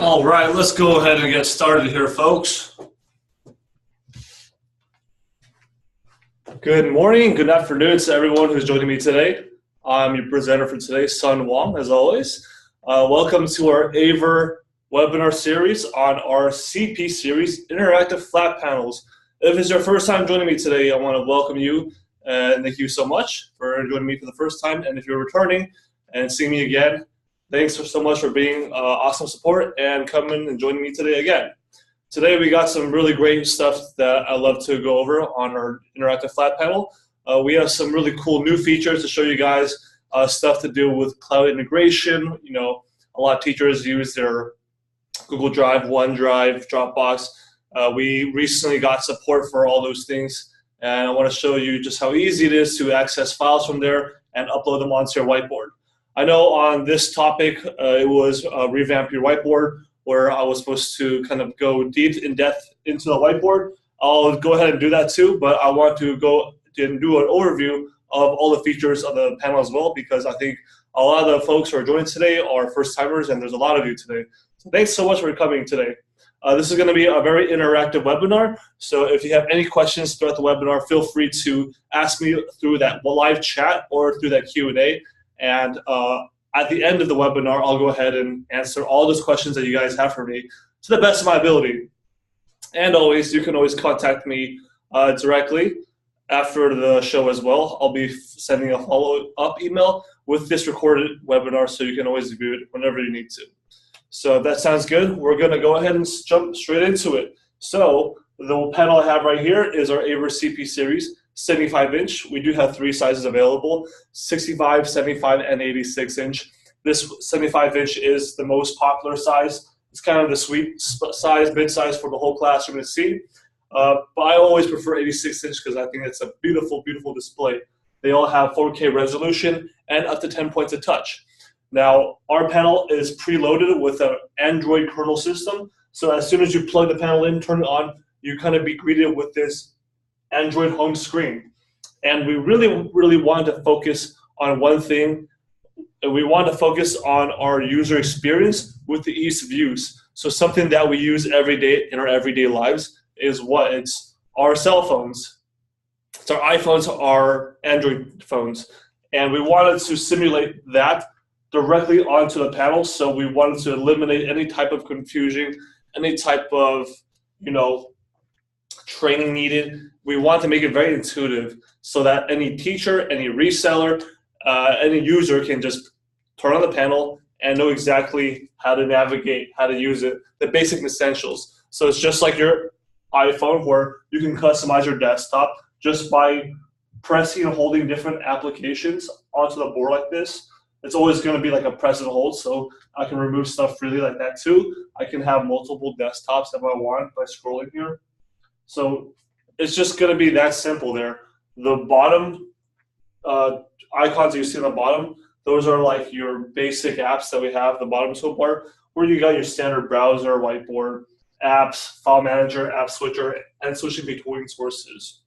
All right, let's go ahead and get started here, folks. Good morning, good afternoon to everyone who's joining me today. I'm your presenter for today, Sun Wong, as always. Welcome to our AVer webinar series on our CP series, Interactive Flat Panels. If it's your first time joining me today, I want to welcome you and thank you so much for joining me for the first time. And if you're returning and seeing me again, thanks so much for being awesome support and coming and joining me today again. Today we got some really great stuff that I love to go over on our interactive flat panel. We have some really cool new features to show you guys, stuff to do with cloud integration. You know, a lot of teachers use their Google Drive, OneDrive, Dropbox. We recently got support for all those things, and I want to show you just how easy it is to access files from there and upload them onto your whiteboard. I know on this topic, it was revamp your whiteboard, where I was supposed to kind of go deep in depth into the whiteboard. I'll go ahead and do that too, but I want to go and do an overview of all the features of the panel as well, because I think a lot of the folks who are joining today are first timers, and there's a lot of you today. So thanks so much for coming today. This is going to be a very interactive webinar, so if you have any questions throughout the webinar, feel free to ask me through that live chat or through that Q&A. And at the end of the webinar, I'll go ahead and answer all those questions that you guys have for me to the best of my ability. And always, you can always contact me directly after the show as well. I'll be sending a follow-up email with this recorded webinar, so you can always view it whenever you need to. So if that sounds good, we're going to go ahead and jump straight into it. So the panel I have right here is our AVer CP Series. 75-inch. We do have three sizes available: 65, 75, and 86-inch. This 75-inch is the most popular size. It's kind of the sweet size, mid-size for the whole classroom to see. But I always prefer 86-inch because I think it's a beautiful, beautiful display. They all have 4K resolution and up to 10 points of touch. Now, our panel is preloaded with an Android kernel system. So as soon as you plug the panel in, turn it on, you kind of be greeted with this Android home screen. And we really wanted to focus on one thing. We want to focus on our user experience with the ease of use. So something that we use every day in our everyday lives is what? It's our cell phones. It's our iPhones, our Android phones. And we wanted to simulate that directly onto the panel. So we wanted to eliminate any type of confusion, any type of, training needed. We want to make it very intuitive so that any teacher, any reseller, any user can just turn on the panel and know exactly how to navigate, how to use it, the basic essentials. So it's just like your iPhone, where you can customize your desktop just by pressing and holding different applications onto the board like this. It's always going to be like a press and hold, so I can remove stuff freely like that too. I can have multiple desktops if I want by scrolling here. So it's just going to be that simple there. The bottom icons you see on the bottom, those are like your basic apps that we have, the bottom toolbar, where you got your standard browser, whiteboard, apps, file manager, app switcher, and switching between sources.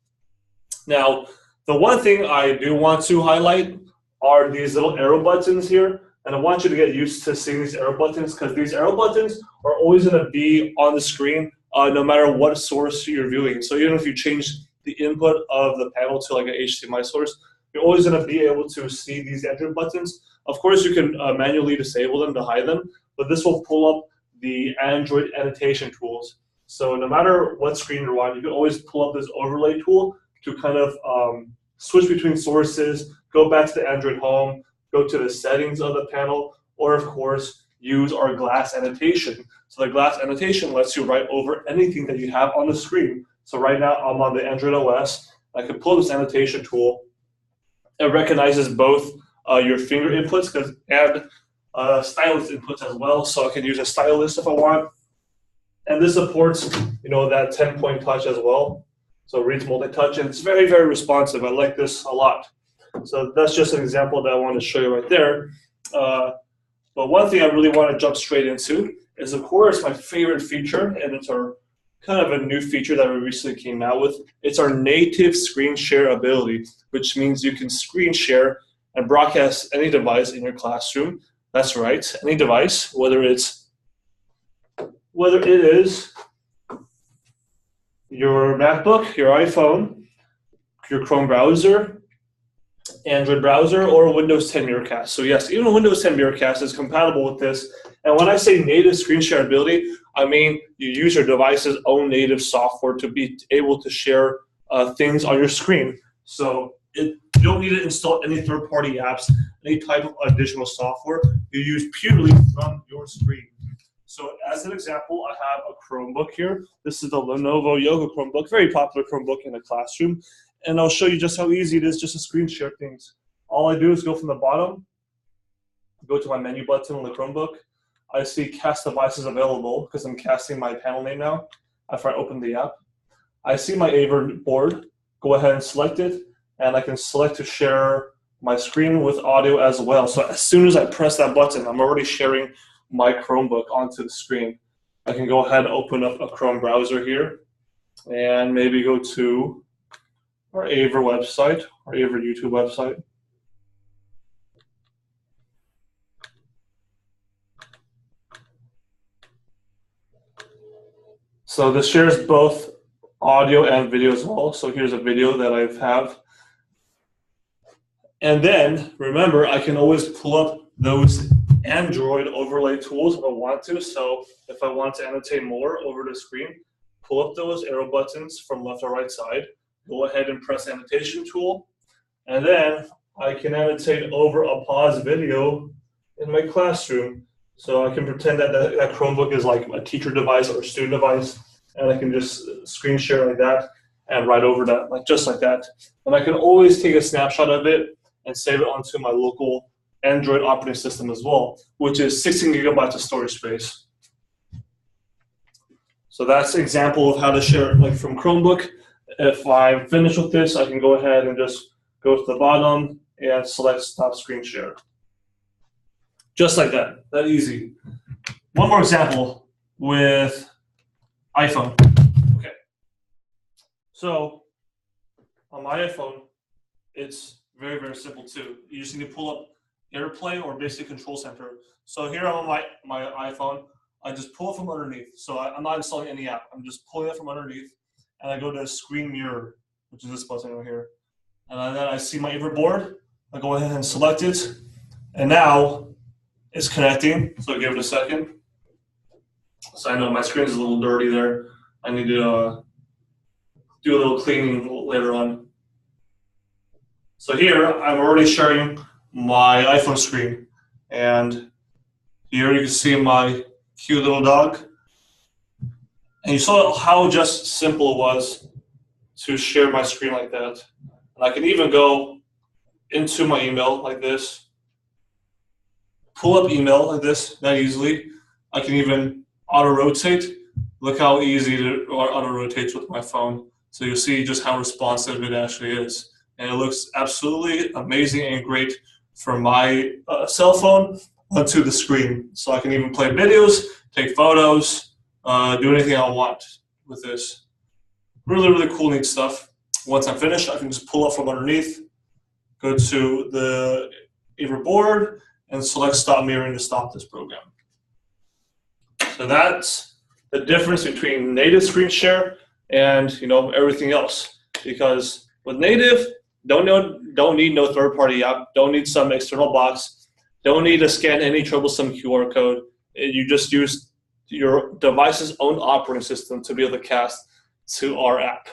Now, the one thing I do want to highlight are these little arrow buttons here. And I want you to get used to seeing these arrow buttons, because these arrow buttons are always going to be on the screen no matter what source you're viewing. So even if you change the input of the panel to like an HDMI source, you're always going to be able to see these Android buttons. Of course, you can manually disable them to hide them, but this will pull up the Android annotation tools. So no matter what screen you're on, you can always pull up this overlay tool to kind of switch between sources, go back to the Android home, go to the settings of the panel, or of course, use our glass annotation. So the glass annotation lets you write over anything that you have on the screen. So right now I'm on the Android OS. I can pull this annotation tool. It recognizes both your finger inputs and stylus inputs as well. So I can use a stylus if I want. And this supports, that 10-point touch as well. So it reads multi-touch, and it's very, very responsive. I like this a lot. So that's just an example that I wanted to show you right there. But one thing I really want to jump straight into is, of course, my favorite feature, and it's our kind of a new feature that we recently came out with. It's our native screen share ability, which means you can screen share and broadcast any device in your classroom. That's right, any device, whether it is your MacBook, your iPhone, your Chrome browser, Android browser, or Windows 10 Mirrorcast. So yes, even Windows 10 Mirrorcast is compatible with this. And when I say native screen share ability, I mean you use your device's own native software to be able to share things on your screen. So you don't need to install any third-party apps, any type of additional software. You use purely from your screen. So as an example, I have a Chromebook here. This is the Lenovo Yoga Chromebook, very popular Chromebook in the classroom. And I'll show you just how easy it is just to screen share things. All I do is go from the bottom, go to my menu button on the Chromebook. I see cast devices available because I'm casting my panel name now after I open the app. I see my AVer board, go ahead and select it, and I can select to share my screen with audio as well. So as soon as I press that button, I'm already sharing my Chromebook onto the screen. I can go ahead and open up a Chrome browser here and maybe go to our AVer website, our AVer YouTube website. So this shares both audio and video as well. So here's a video that I have. And then, remember, I can always pull up those Android overlay tools if I want to. So if I want to annotate more over the screen, pull up those arrow buttons from left or right side. Go ahead and press annotation tool, and then I can annotate over a pause video in my classroom. So I can pretend that that Chromebook is like a teacher device or a student device, and I can just screen share like that and write over that, like just like that. And I can always take a snapshot of it and save it onto my local Android operating system as well, which is 16 gigabytes of storage space. So that's an example of how to share like from Chromebook. If I'm finished with this, I can go ahead and just go to the bottom and select stop screen share. Just like that, that easy. One more example with iPhone. Okay. So on my iPhone, it's very, very simple too. You just need to pull up AirPlay or Basic Control Center. So here on my iPhone, I just pull it from underneath. So I'm not installing any app. I'm just pulling it from underneath. And I go to screen mirror, which is this button over here. And then I see my AVer board. I go ahead and select it. And now it's connecting. So give it a second. So I know my screen is a little dirty there. I need to do a little cleaning later on. So here I'm already sharing my iPhone screen. And here you can see my cute little dog. And you saw how just simple it was to share my screen like that. And I can even go into my email like this, pull up email like this that easily. I can even auto-rotate. Look how easy it auto-rotates with my phone. So you'll see just how responsive it actually is. And it looks absolutely amazing and great from my cell phone onto the screen. So I can even play videos, take photos, do anything I want with this. Really, really cool, neat stuff. Once I'm finished, I can just pull up from underneath, go to the AVer board, and select stop mirroring to stop this program. So that's the difference between native screen share and everything else. Because with native, don't need no third-party app, don't need some external box, don't need to scan any troublesome QR code. You just use your device's own operating system to be able to cast to our app.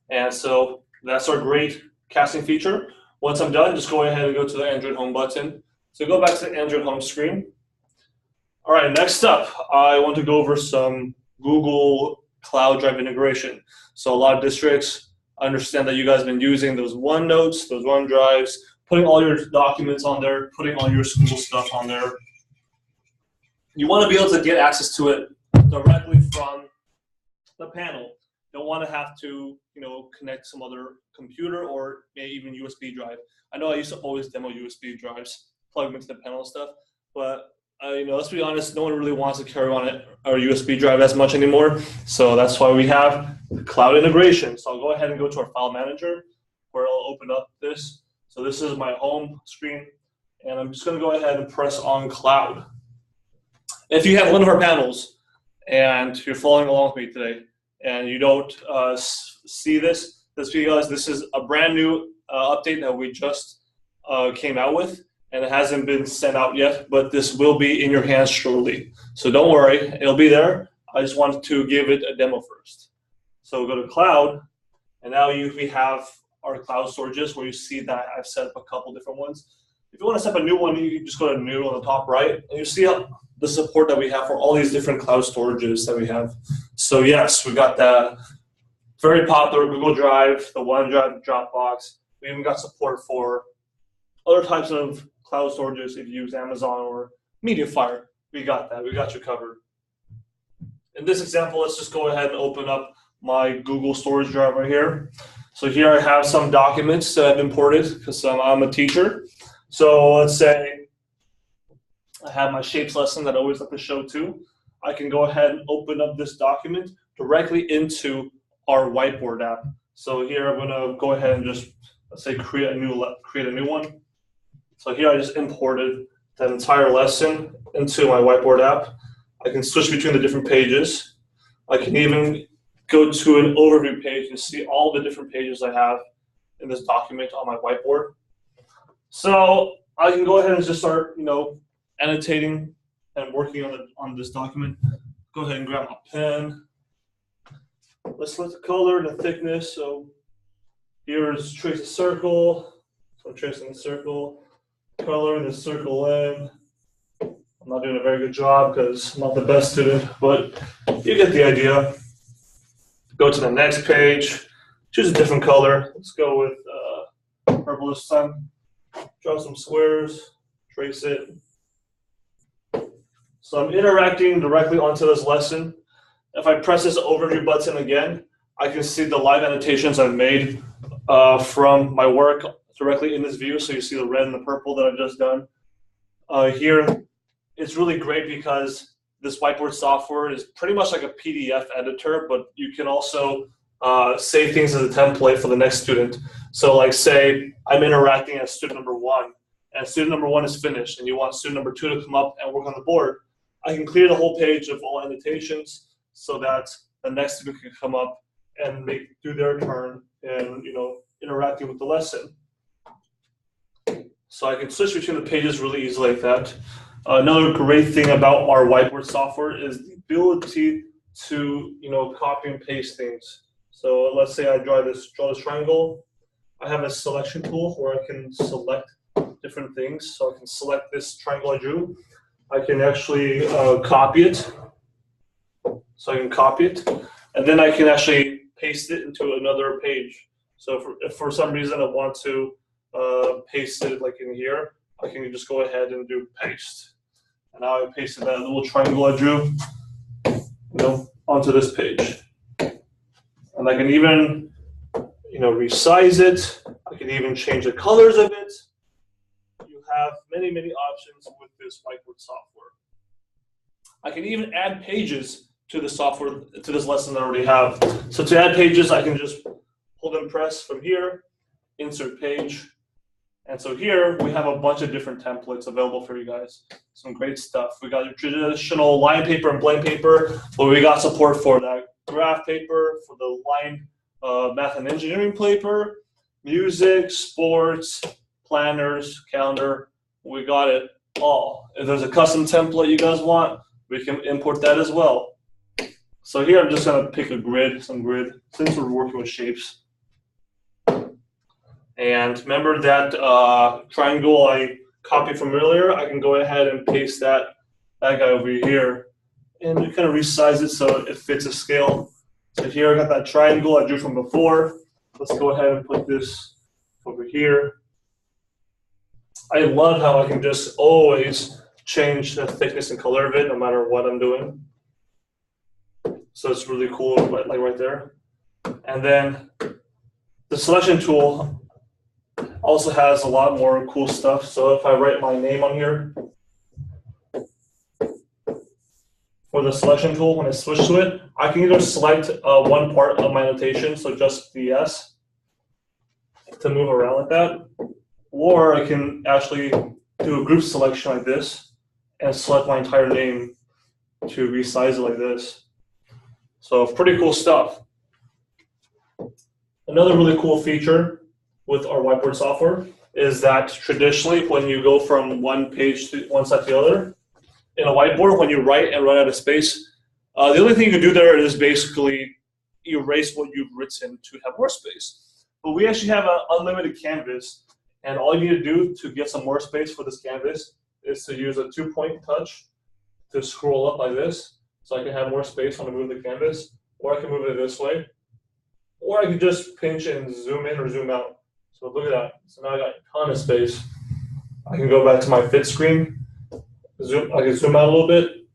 And so that's our great casting feature. Once I'm done, just go ahead and go to the Android home button. So go back to the Android home screen. All right, next up, I want to go over some Google Cloud Drive integration. So a lot of districts understand that you guys have been using those OneNotes, those OneDrives, putting all your documents on there, putting all your school stuff on there. You want to be able to get access to it directly from the panel. don't want to have to, connect some other computer or maybe even USB drive. I know I used to always demo USB drives, plug them into the panel and stuff, but let's be honest, no one really wants to carry on our USB drive as much anymore. So that's why we have the cloud integration. So I'll go ahead and go to our file manager where I'll open up this. So this is my home screen, and I'm just going to go ahead and press on cloud. If you have one of our panels and you're following along with me today and you don't see this, that's because this is a brand new update that we just came out with, and it hasn't been sent out yet, but this will be in your hands shortly. So don't worry, it'll be there. I just wanted to give it a demo first. So we'll go to cloud, and now we have our cloud storages where you see that I've set up a couple different ones. If you want to set up a new one, you can just go to new on the top right, and you see the support that we have for all these different cloud storages that we have. So yes, we got the very popular Google Drive, the OneDrive, Dropbox. We even got support for other types of cloud storages. If you use Amazon or MediaFire, we got that. We got you covered. In this example, let's just go ahead and open up my Google storage drive right here. So here I have some documents that I've imported because I'm a teacher. So let's say I have my shapes lesson that I always like to show too. I can go ahead and open up this document directly into our Whiteboard app. So here I'm going to go ahead and just, let's say, create a new one. So here I just imported that entire lesson into my Whiteboard app. I can switch between the different pages. I can even go to an overview page and see all the different pages I have in this document on my Whiteboard. So I can go ahead and just start, annotating and working on this document. Go ahead and grab my pen. Let's select the color and the thickness. So here's trace a circle. So I'm tracing the circle. Color the circle in. I'm not doing a very good job because I'm not the best student, but you get the idea. Go to the next page. Choose a different color. Let's go with purple this time. Draw some squares. Trace it. So I'm interacting directly onto this lesson. If I press this overview button again, I can see the live annotations I've made from my work directly in this view. So you see the red and the purple that I've just done. Here, it's really great because this Whiteboard software is pretty much like a PDF editor, but you can also save things as a template for the next student. So like say I'm interacting as student number 1, and student number 1 is finished, and you want student number 2 to come up and work on the board. I can clear the whole page of all annotations so that the next student can come up and do their turn and interacting with the lesson. So I can switch between the pages really easily like that. Another great thing about our Whiteboard software is the ability to copy and paste things. So let's say I draw this triangle. I have a selection tool where I can select different things. So I can select this triangle I drew. I can actually copy it. So I can copy it, and then I can actually paste it into another page. So if for some reason I want to paste it like in here, I can just go ahead and do paste. And now I pasted that little triangle I drew, onto this page. And I can even, resize it. I can even change the colors of it. You have many, many options with this Whiteboard software. I can even add pages to the software, to this lesson that I already have. So to add pages, I can just hold and press from here, insert page. And so here we have a bunch of different templates available for you guys. Some great stuff. We got your traditional line paper and blank paper, but we got support for that graph paper, for the line math and engineering paper, music, sports, planners, calendar. We got it all. If there's a custom template you guys want, we can import that as well. So here I'm just gonna pick a grid, some grid, since we're working with shapes. And remember that triangle I copied from earlier? I can go ahead and paste that guy over here. And you kind of resize it so it fits a scale. So here I got that triangle I drew from before. Let's go ahead and put this over here. I love how I can just always change the thickness and color of it no matter what I'm doing. So it's really cool, like right there. And then the selection tool also has a lot more cool stuff. So if I write my name on here, for the selection tool, when I switch to it, I can either select one part of my notation, so just the S, to move around like that, or I can actually do a group selection like this and select my entire name to resize it like this. So pretty cool stuff. Another really cool feature with our whiteboard software is that traditionally when you go from one page to one side to the other, in a whiteboard, when you write and run out of space, the only thing you can do there is basically erase what you've written to have more space. But we actually have an unlimited canvas, and all you need to do to get some more space for this canvas is to use a 2-point touch to scroll up like this, so I can have more space when I move the canvas, or I can move it this way, or I can just pinch and zoom in or zoom out. So look at that. So now I got a ton of space. I can go back to my fit screen. I can zoom out a little bit.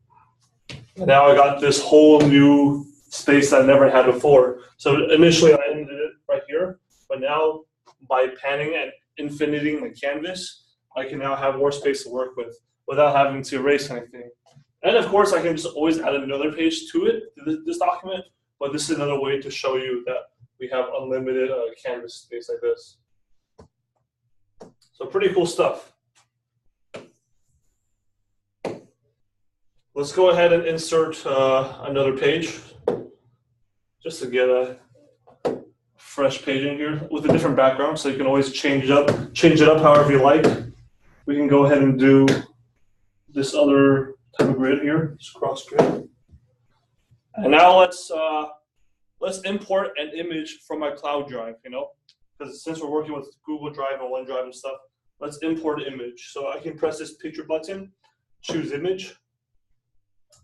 And now I got this whole new space that I never had before. So initially I ended it right here, but now by panning and infiniting the canvas, I can now have more space to work with without having to erase anything. And of course I can just always add another page to it, to this document, but this is another way to show you that we have unlimited canvas space like this. So pretty cool stuff. Let's go ahead and insert another page just to get a fresh page in here with a different background, so you can always change it up however you like. We can go ahead and do this other type of grid here, this cross grid. And now let's import an image from my cloud drive, because since we're working with Google Drive and OneDrive and stuff, let's import an image. So I can press this picture button, choose image,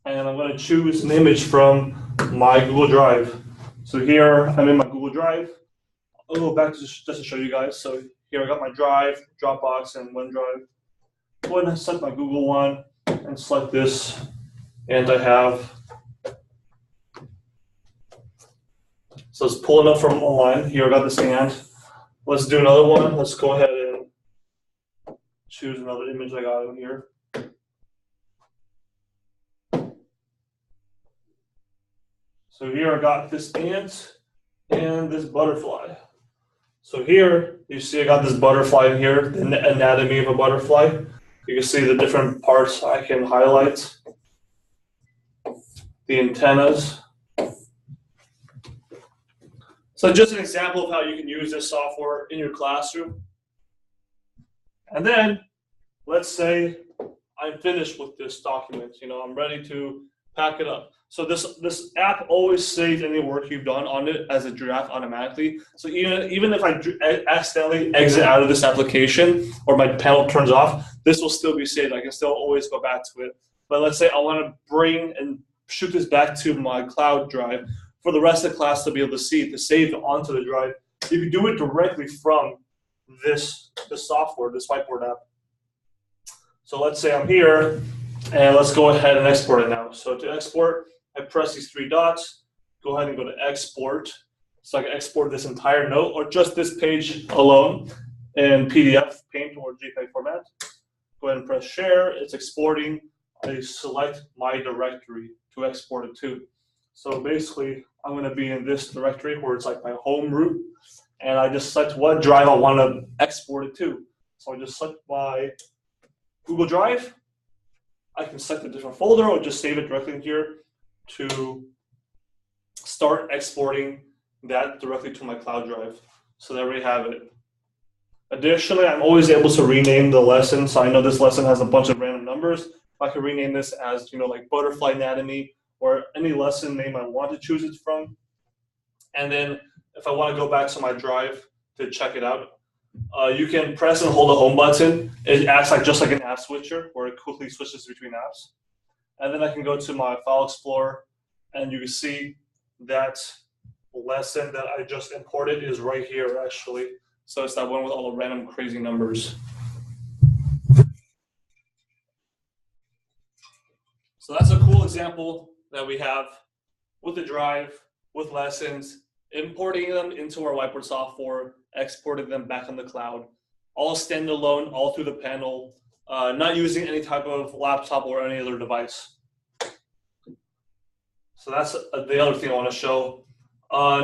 and I'm going to choose an image from my Google Drive. So here I'm in my Google Drive. I'll go back just to show you guys. So here I got my Drive, Dropbox, and OneDrive. Go ahead and select my Google one and select this, and I have. So it's pulling up from online. Here I got the scan. Let's do another one. Let's go ahead and choose another image I got in here. So here I got this ant and this butterfly. So here you see I got this butterfly in here, the anatomy of a butterfly. You can see the different parts I can highlight. The antennas. So just an example of how you can use this software in your classroom. And then let's say I'm finished with this document. I'm ready to pack it up. So this app always saves any work you've done on it as a draft automatically. So even if I accidentally exit out of this application or my panel turns off, this will still be saved. I can still always go back to it. But let's say I want to bring and shoot this back to my cloud drive for the rest of the class to be able to see it, to save it onto the drive. You can do it directly from this software, this whiteboard app. So let's say I'm here, and let's go ahead and export it now. So to export, I press these 3 dots, go ahead and go to export. So I can export this entire note or just this page alone in PDF, Paint, or JPEG format. Go ahead and press share, it's exporting. I select my directory to export it to. So basically, I'm gonna be in this directory where it's like my home root, and I just select what drive I wanna export it to. So I just select my Google Drive. I can select a different folder or just save it directly in here to start exporting that directly to my cloud drive. So there we have it. Additionally, I'm always able to rename the lesson. So I know this lesson has a bunch of random numbers. I can rename this as, like butterfly anatomy or any lesson name I want to choose it from. And then if I want to go back to my drive to check it out, you can press and hold the home button. It acts just like an app switcher where it quickly switches between apps. And then I can go to my file explorer, and you can see that lesson that I just imported is right here actually. So it's that one with all the random crazy numbers. So that's a cool example that we have with the drive, with lessons, importing them into our Whiteboard software, exporting them back on the cloud, all standalone, all through the panel, not using any type of laptop or any other device. So that's the other thing I want to show.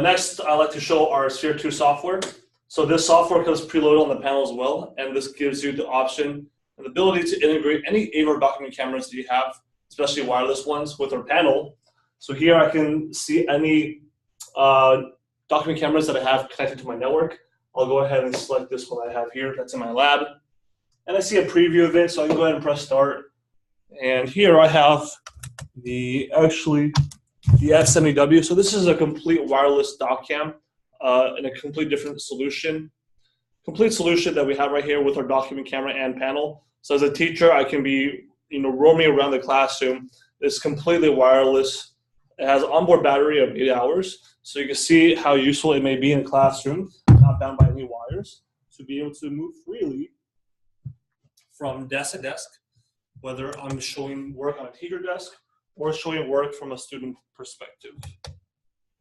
Next, I like to show our Sphere 2 software. So this software comes preloaded on the panel as well, and this gives you the option and the ability to integrate any AVer document cameras that you have, especially wireless ones, with our panel. So here I can see any document cameras that I have connected to my network. I'll go ahead and select this one I have here that's in my lab. And I see a preview of it, so I can go ahead and press start. And here I have the F70W. So this is a complete wireless dock cam in a complete different solution. Complete solution that we have right here with our document camera and panel. So as a teacher, I can be roaming around the classroom. It's completely wireless. It has onboard battery of 8 hours. So you can see how useful it may be in a classroom, not bound by any wires, to be able to move freely from desk to desk, whether I'm showing work on a teacher desk or showing work from a student perspective.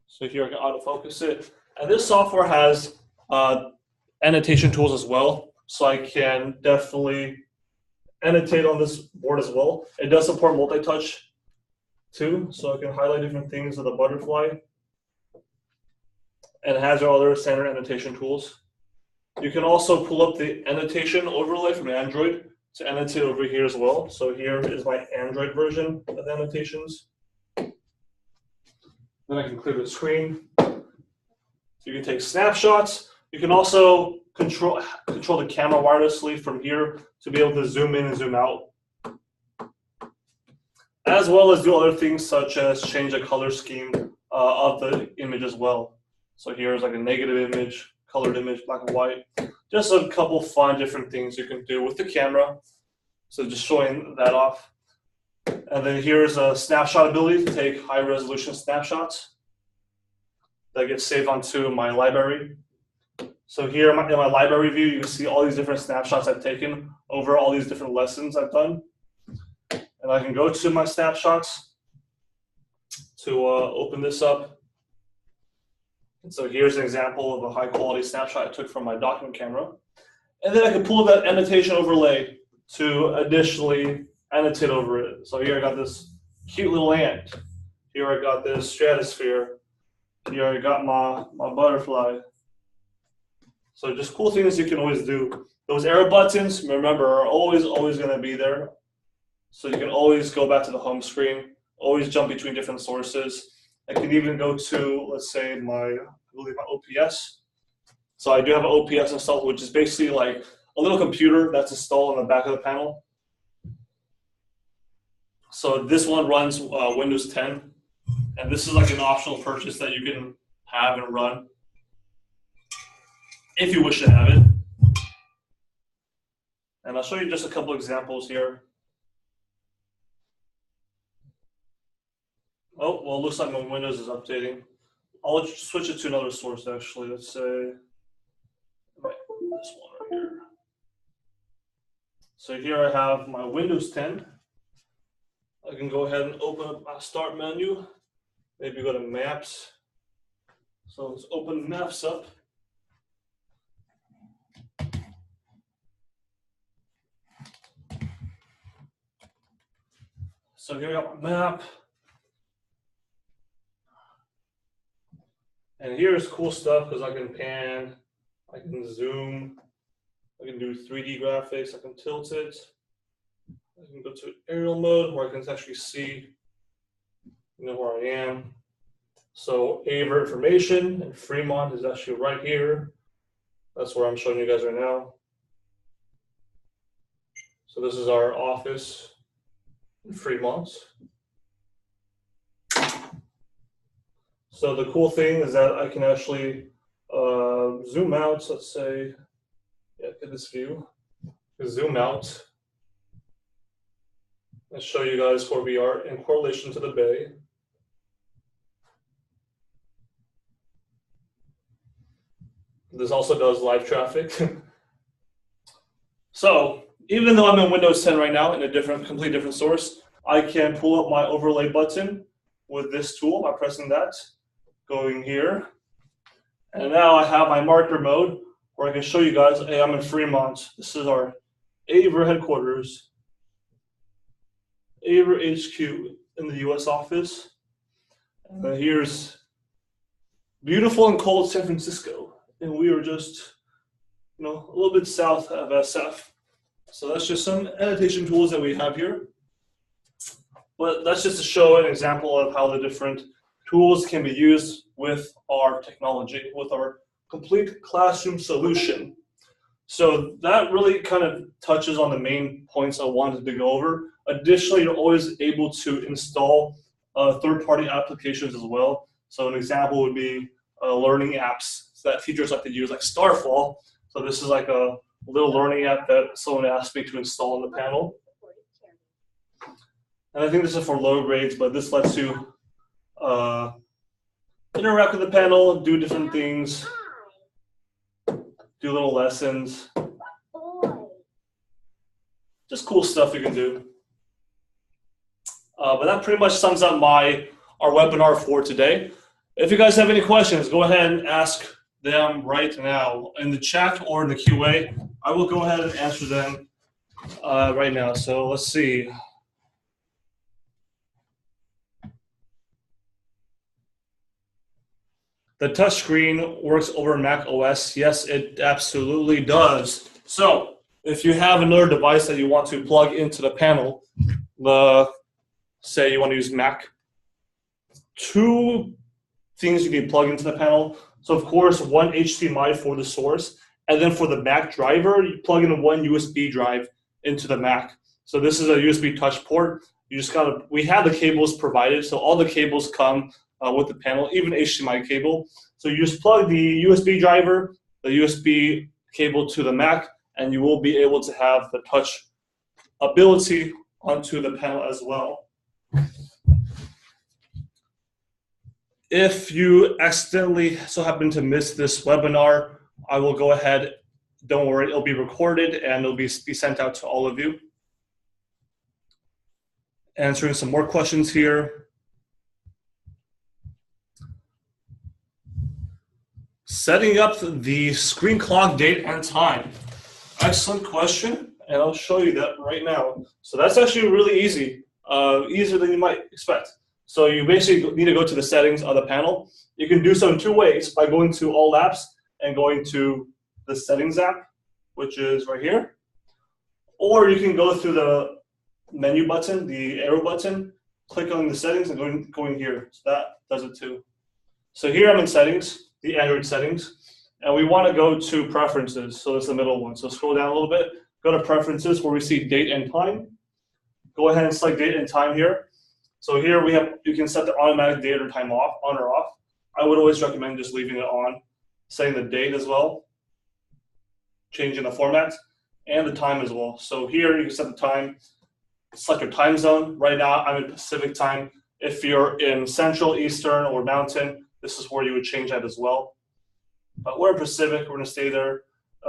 So here I can autofocus it. And this software has annotation tools as well. So I can definitely annotate on this board as well. It does support multi-touch too. So I can highlight different things with a butterfly. And it has our other standard annotation tools. You can also pull up the annotation overlay from Android to annotate over here as well. So here is my Android version of the annotations. Then I can clear the screen. So you can take snapshots. You can also control the camera wirelessly from here to be able to zoom in and zoom out, as well as do other things such as change the color scheme of the image as well. So here's like a negative image, colored image, black and white. Just a couple fun different things you can do with the camera. So just showing that off. And then here's a snapshot ability to take high resolution snapshots that get saved onto my library. So here in my library view, you can see all these different snapshots I've taken over all these different lessons I've done. And I can go to my snapshots to open this up. And so here's an example of a high quality snapshot I took from my document camera. And then I can pull that annotation overlay to additionally annotate over it. So here I got this cute little ant. Here I got this stratosphere. Here I got my butterfly. So just cool things you can always do. Those arrow buttons, remember, are always going to be there. So you can always go back to the home screen, always jump between different sources. I can even go to, let's say, my OPS. So I do have an OPS installed, which is basically like a little computer that's installed on the back of the panel. So this one runs Windows 10. And this is like an optional purchase that you can have and run if you wish to have it. And I'll show you just a couple examples here. Oh, well, it looks like my Windows is updating. I'll switch it to another source, actually. Let's say this one right here. So here I have my Windows 10. I can go ahead and open up my Start menu. Maybe go to Maps. So let's open Maps up. So here I got my map. And here's cool stuff because I can pan, I can zoom, I can do 3D graphics, I can tilt it. I can go to aerial mode where I can actually see where I am. So AVer information and Fremont is actually right here. That's where I'm showing you guys right now. So this is our office in Fremont. So the cool thing is that I can actually zoom out. So let's say, yeah, get this view. Zoom out and show you guys where we are in correlation to the bay. This also does live traffic. So even though I'm in Windows 10 right now in a completely different source, I can pull up my overlay button with this tool by pressing that, going here, And now I have my marker mode where I can show you guys, hey, I'm in Fremont. This is our AVer headquarters, AVer HQ in the US office. And then here's beautiful and cold San Francisco. And we are just, a little bit south of SF. So that's just some annotation tools that we have here. But that's just to show an example of how the different tools can be used with our technology, with our complete classroom solution. So that really kind of touches on the main points I wanted to go over. Additionally, you're always able to install third-party applications as well. So an example would be learning apps that teachers like to use, like Starfall. So this is like a little learning app that someone asked me to install on the panel. And I think this is for low grades, but this lets you interact with the panel, do different things, do little lessons. Just cool stuff you can do. But that pretty much sums up our webinar for today. If you guys have any questions, go ahead and ask them right now in the chat or in the QA. I will go ahead and answer them right now. So let's see. The touchscreen works over Mac OS. Yes, it absolutely does. So if you have another device that you want to plug into the panel, say you want to use Mac, two things you can plug into the panel. So of course, one HDMI for the source, and then for the Mac driver, you plug in one USB drive into the Mac. So this is a USB touch port. You just we have the cables provided, so all the cables come with the panel, even HDMI cable. So you just plug the USB driver, the USB cable to the Mac, and you will be able to have the touch ability onto the panel as well. If you accidentally so happen to miss this webinar, I will go ahead, don't worry, it'll be recorded and it'll be sent out to all of you. Answering some more questions here. Setting up the screen clock date and time. Excellent question, and I'll show you that right now. So that's actually really easy, easier than you might expect. So you basically need to go to the settings of the panel. You can do so in two ways, by going to all apps and going to the settings app, which is right here. Or you can go through the menu button, the arrow button, click on the settings and going here. So that does it too. So here I'm in settings, the Android settings, and we want to go to preferences. So it's the middle one. So scroll down a little bit, go to preferences where we see date and time. Go ahead and select date and time here. So here you can set the automatic date or time off, on or off. I would always recommend just leaving it on, setting the date as well, changing the format, and the time as well. So here you can set the time, select your time zone. Right now I'm in Pacific time. If you're in Central, Eastern, or Mountain, this is where you would change that as well. But we're in Pacific, we're gonna stay there.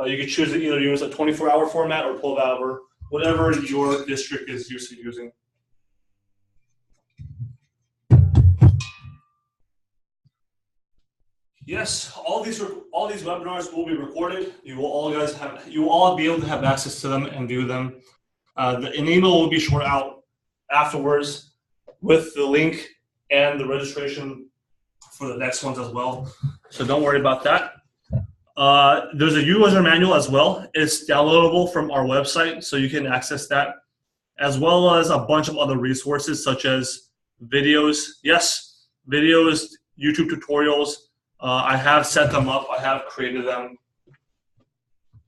You can choose to either use a 24-hour format or 12-hour, whatever your district is used to using. Yes, all these webinars will be recorded. You will all be able to have access to them and view them. An email will be short out afterwards with the link and the registration for the next ones as well. So don't worry about that. There's a user manual as well. It's downloadable from our website, so you can access that, as well as a bunch of other resources such as videos. Yes, videos, YouTube tutorials. I have set them up. I have created them.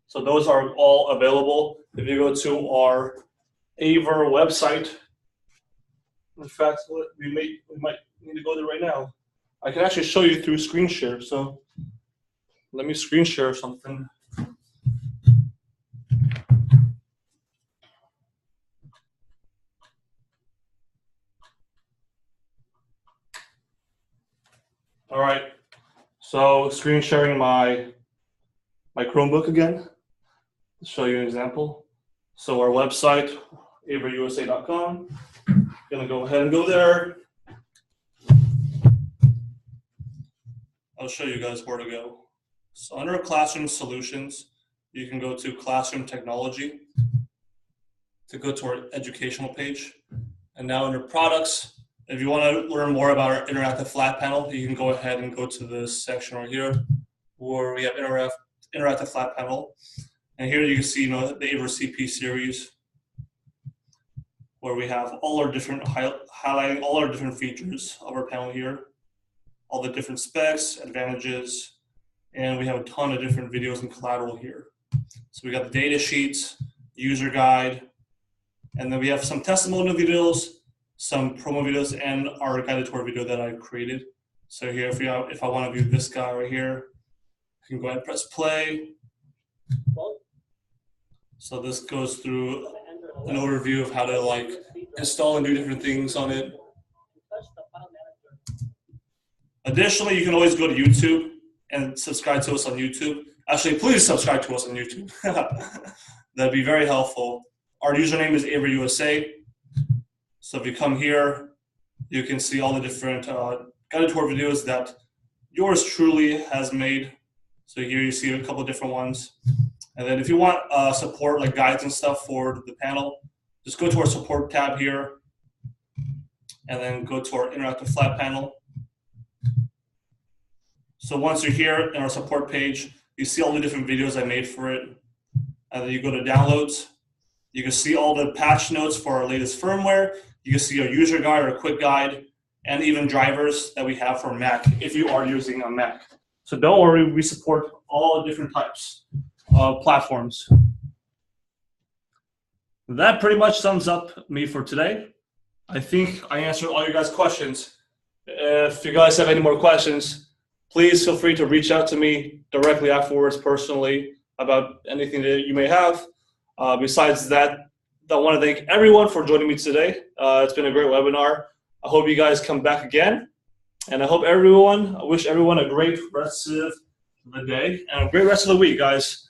So those are all available. If you go to our AVer website, in fact, we might need to go there right now. I can actually show you through screen share. So let me screen share something. All right. So screen sharing my Chromebook again. To show you an example. So our website, averusa.com. Gonna go ahead and go there. I'll show you guys where to go. So under Classroom Solutions, you can go to Classroom Technology to go to our educational page. And now under Products, if you want to learn more about our interactive flat panel, you can go ahead and go to this section right here where we have interactive flat panel. And here you can see, the AVer CP Series, where we have all our different, highlighting all our different features of our panel here, all the different specs, advantages, and we have a ton of different videos and collateral here. So we got the data sheets, user guide, and then we have some testimonial videos, some promo videos, and our guided tour video that I created. So here, if I want to view this guy right here, I can go ahead and press play. So this goes through an overview of how to install and do different things on it. Additionally, you can always go to YouTube and subscribe to us on YouTube. Actually, please subscribe to us on YouTube. That'd be very helpful. Our username is AVer USA. So if you come here, you can see all the different guided tour videos that yours truly has made. So here you see a couple of different ones. And then if you want support, like guides and stuff for the panel, just go to our support tab here and then go to our interactive flat panel. So once you're here in our support page, you see all the different videos I made for it. And then you go to downloads. You can see all the patch notes for our latest firmware. You can see our user guide or a quick guide, and even drivers that we have for Mac if you are using a Mac. So don't worry, we support all different types of platforms. That pretty much sums up me for today. I think I answered all your guys' questions. If you guys have any more questions, please feel free to reach out to me directly afterwards personally about anything that you may have. Besides that, I want to thank everyone for joining me today. It's been a great webinar. I hope you guys come back again. And I wish everyone a great rest of the day and a great rest of the week, guys.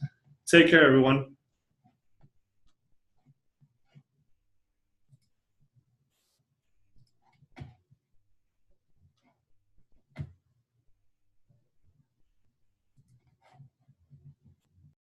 Take care, everyone.